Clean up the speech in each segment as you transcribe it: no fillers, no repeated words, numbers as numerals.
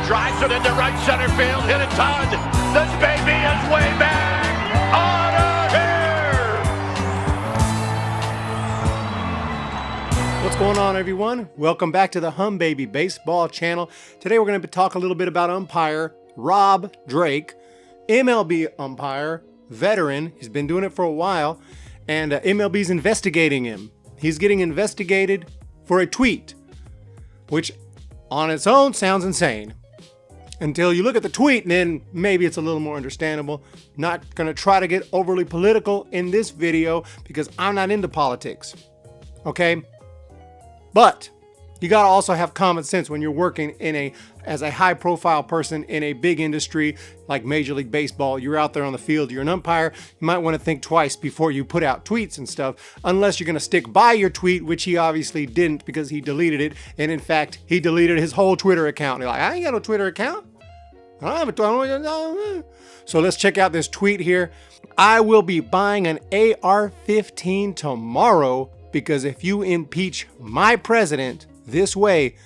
drives it into right center field, hit a ton. This baby is way back. Out of here. What's going on, everyone? Welcome back to the Hum Baby Baseball channel. Today we're going to talk a little bit about umpire Rob Drake, MLB umpire, veteran. He's been doing it for a while, and MLB's investigating him. He's getting investigated for a tweet, which on its own sounds insane. Until you look at the tweet, and then maybe it's a little more understandable. Not going to try to get overly political in this video because I'm not into politics. Okay? But you got to also have common sense when you're working as a high profile person in a big industry like Major League Baseball. You're out there on the field, you're an umpire. You might want to think twice before you put out tweets and stuff, unless you're going to stick by your tweet, which he obviously didn't because he deleted it. And in fact, he deleted his whole Twitter account. You're like, I ain't got no Twitter account. I don't have a Twitter. So let's check out this tweet here. I will be buying an AR-15 tomorrow because if you impeach my president this way,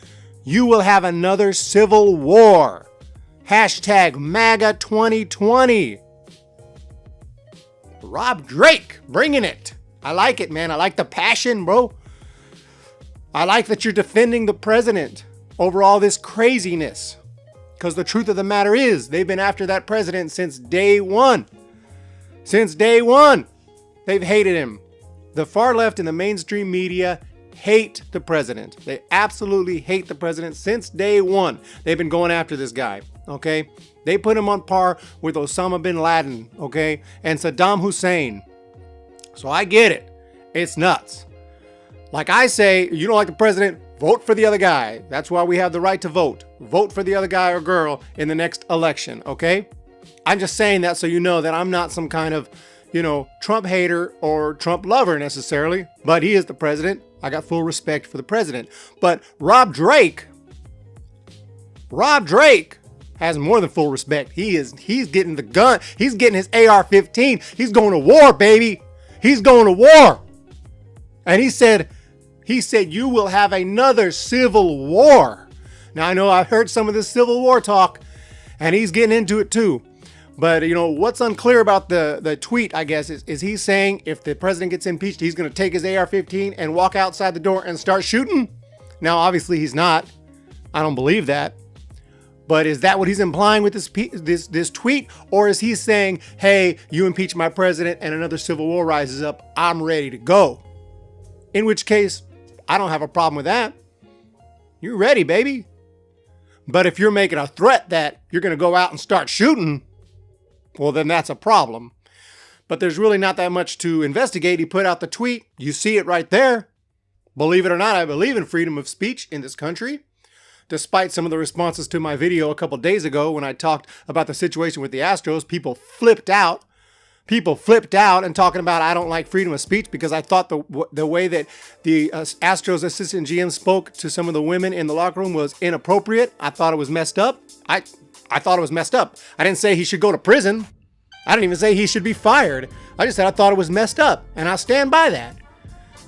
you will have another civil war. Hashtag MAGA 2020. Rob Drake, bringing it. I like it, man. I like the passion, bro. I like that you're defending the president over all this craziness. Because the truth of the matter is, they've been after that president since day one. Since day one, they've hated him. The far left and the mainstream media hate the president. They absolutely hate the president since day one. They've been going after this guy, okay? They put him on par with Osama bin Laden, okay? And Saddam Hussein. So I get it. It's nuts. Like I say, you don't like the president, vote for the other guy. That's why we have the right to vote. Vote for the other guy or girl in the next election, okay? I'm just saying that so you know that I'm not some kind of, Trump hater or Trump lover necessarily, but he is the president. I got full respect for the president. But Rob Drake has more than full respect. He's getting the gun. He's getting his AR-15. He's going to war, baby. He's going to war. And he said, you will have another civil war. Now, I know I've heard some of this Civil War talk, and he's getting into it too. But, what's unclear about the tweet, I guess, is he saying if the president gets impeached, he's going to take his AR-15 and walk outside the door and start shooting? Now, obviously, he's not. I don't believe that. But is that what he's implying with this tweet? Or is he saying, hey, you impeach my president and another civil war rises up, I'm ready to go? In which case, I don't have a problem with that. You're ready, baby. But if you're making a threat that you're going to go out and start shooting, well, then that's a problem. But there's really not that much to investigate. He put out the tweet. You see it right there. Believe it or not, I believe in freedom of speech in this country. Despite some of the responses to my video a couple days ago when I talked about the situation with the Astros, people flipped out. People flipped out and talking about I don't like freedom of speech because I thought the way that the Astros assistant GM spoke to some of the women in the locker room was inappropriate. I thought it was messed up. I thought it was messed up. I didn't say he should go to prison. I didn't even say he should be fired. I just said I thought it was messed up, and I stand by that.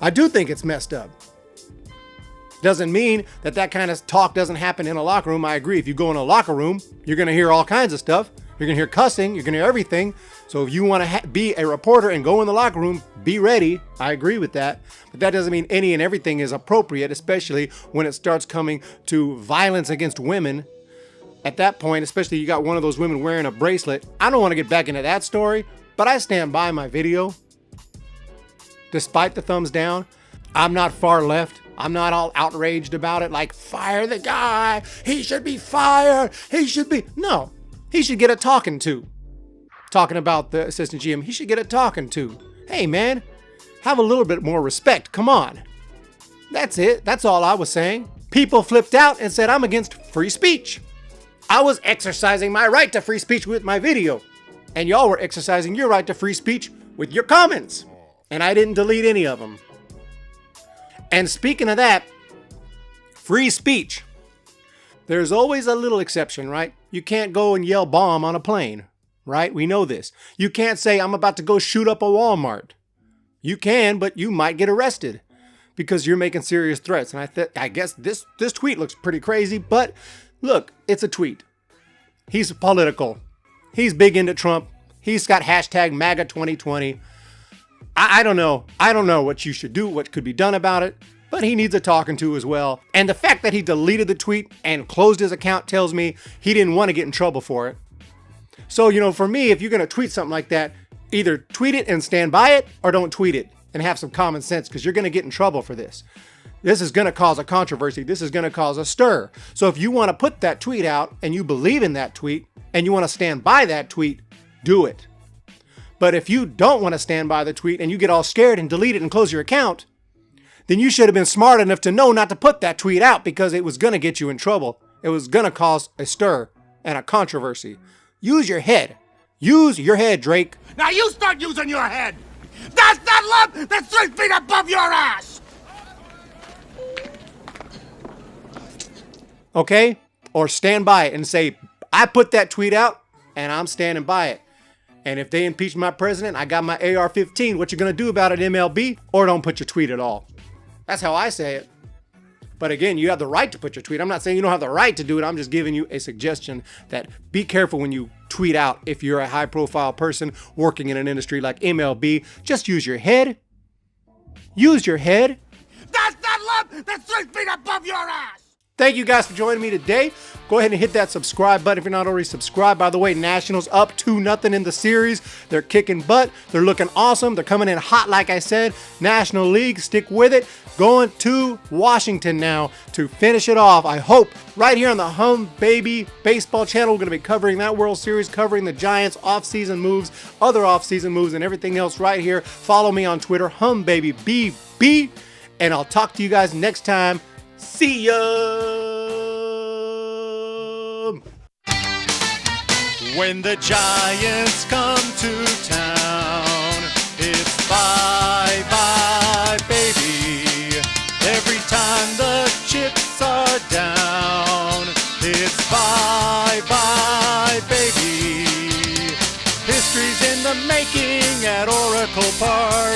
I do think it's messed up. Doesn't mean that kind of talk doesn't happen in a locker room. I agree. If you go in a locker room, you're going to hear all kinds of stuff. You're going to hear cussing. You're going to hear everything. So if you want to be a reporter and go in the locker room, be ready. I agree with that. But that doesn't mean any and everything is appropriate, especially when it starts coming to violence against women. At that point, especially you got one of those women wearing a bracelet. I don't want to get back into that story, but I stand by my video. Despite the thumbs down, I'm not far left. I'm not all outraged about it like, fire the guy. He should be fired. No, he should get a talking to. Talking about the assistant GM, he should get a talking to. Hey, man, have a little bit more respect. Come on. That's it. That's all I was saying. People flipped out and said I'm against free speech. I was exercising my right to free speech with my video. And y'all were exercising your right to free speech with your comments. And I didn't delete any of them. And speaking of that, free speech. There's always a little exception, right? You can't go and yell bomb on a plane, right? We know this. You can't say I'm about to go shoot up a Walmart. You can, but you might get arrested because you're making serious threats. And I guess this tweet looks pretty crazy, but Look, it's a tweet. He's political. He's big into Trump. He's got hashtag MAGA 2020. I don't know. I don't know what you should do, what could be done about it, but he needs a talking to as well. And the fact that he deleted the tweet and closed his account tells me he didn't want to get in trouble for it. So, you know, for me, if you're going to tweet something like that, either tweet it and stand by it or don't tweet it and have some common sense, because you're going to get in trouble for this. This is going to cause a controversy. This is going to cause a stir. So if you want to put that tweet out and you believe in that tweet and you want to stand by that tweet, do it. But if you don't want to stand by the tweet and you get all scared and delete it and close your account, then you should have been smart enough to know not to put that tweet out, because it was going to get you in trouble. It was going to cause a stir and a controversy. Use your head. Use your head, Drake. Now you start using your head. That's that lump that's 3 feet above your ass. Okay? Or stand by it and say, I put that tweet out and I'm standing by it. And if they impeach my president, I got my AR-15. What you gonna do about it, MLB? Or don't put your tweet at all. That's how I say it. But again, you have the right to put your tweet. I'm not saying you don't have the right to do it. I'm just giving you a suggestion that be careful when you tweet out if you're a high-profile person working in an industry like MLB. Just use your head. Use your head. That's that lump that's 3 feet above your ass. Thank you guys for joining me today. Go ahead and hit that subscribe button if you're not already subscribed. By the way, Nationals up 2-0 in the series. They're kicking butt. They're looking awesome. They're coming in hot, like I said. National League, stick with it. Going to Washington now to finish it off. I hope right here on the Hum Baby Baseball channel, we're going to be covering that World Series, covering the Giants' off-season moves, other off-season moves, and everything else right here. Follow me on Twitter, HumBabyBB, and I'll talk to you guys next time. See ya! When the Giants come to town, it's bye-bye, baby. Every time the chips are down, it's bye-bye, baby. History's in the making at Oracle Park.